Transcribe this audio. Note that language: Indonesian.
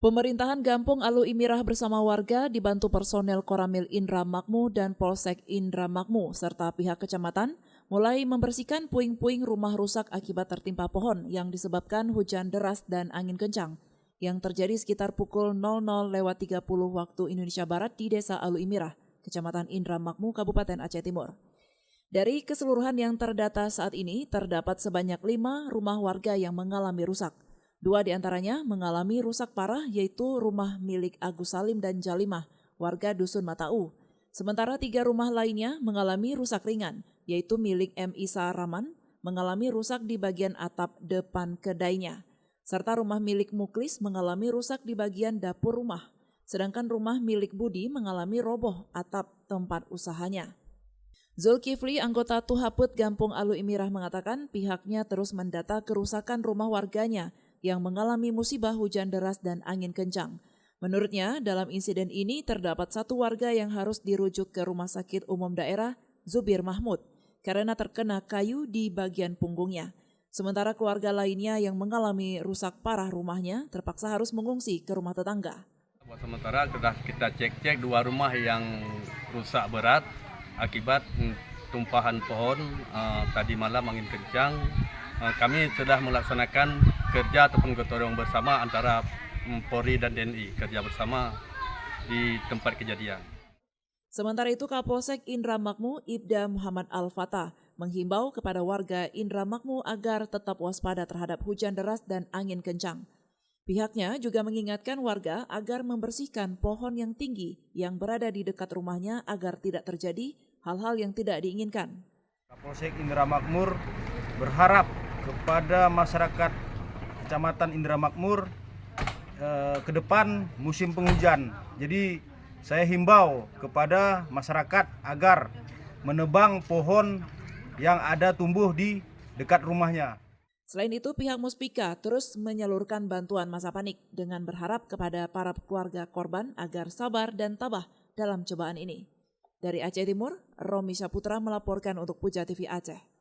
Pemerintahan Gampung Alu Imirah bersama warga dibantu personel Koramil Indra Makmu dan Polsek Indra Makmu serta pihak kecamatan mulai membersihkan puing-puing rumah rusak akibat tertimpa pohon yang disebabkan hujan deras dan angin kencang yang terjadi sekitar pukul 00.30 waktu Indonesia Barat di Desa Alu Imirah, Kecamatan Indra Makmu, Kabupaten Aceh Timur. Dari keseluruhan yang terdata saat ini, terdapat sebanyak 5 rumah warga yang mengalami rusak. 2 diantaranya mengalami rusak parah, yaitu rumah milik Agus Salim dan Jalimah, warga Dusun Matau. Sementara 3 rumah lainnya mengalami rusak ringan, yaitu milik M. Isa Rahman, mengalami rusak di bagian atap depan kedainya. Serta rumah milik Muklis mengalami rusak di bagian dapur rumah. Sedangkan rumah milik Budi mengalami roboh atap tempat usahanya. Zulkifli, anggota Tuhaput Gampung Alu Imirah mengatakan pihaknya terus mendata kerusakan rumah warganya yang mengalami musibah hujan deras dan angin kencang. Menurutnya, dalam insiden ini terdapat 1 warga yang harus dirujuk ke Rumah Sakit Umum Daerah Zubir Mahmud karena terkena kayu di bagian punggungnya. Sementara keluarga lainnya yang mengalami rusak parah rumahnya terpaksa harus mengungsi ke rumah tetangga. Sementara sudah kita cek 2 rumah yang rusak berat akibat tumpahan pohon tadi malam angin kencang. Kami sudah melaksanakan kerja ataupun gotong royong bersama antara Polri dan TNI, kerja bersama di tempat kejadian. Sementara itu, Kapolsek Indra Makmu Ibda Muhammad Al-Fatah menghimbau kepada warga Indra Makmu agar tetap waspada terhadap hujan deras dan angin kencang. Pihaknya juga mengingatkan warga agar membersihkan pohon yang tinggi yang berada di dekat rumahnya agar tidak terjadi hal-hal yang tidak diinginkan. Kapolsek Indra Makmur berharap kepada masyarakat Kecamatan Indra Makmur ke depan musim penghujan. Jadi saya himbau kepada masyarakat agar menebang pohon yang ada tumbuh di dekat rumahnya. Selain itu, pihak Muspika terus menyalurkan bantuan masa panik dengan berharap kepada para keluarga korban agar sabar dan tabah dalam cobaan ini. Dari Aceh Timur, Romi Saputra melaporkan untuk Puja TV Aceh.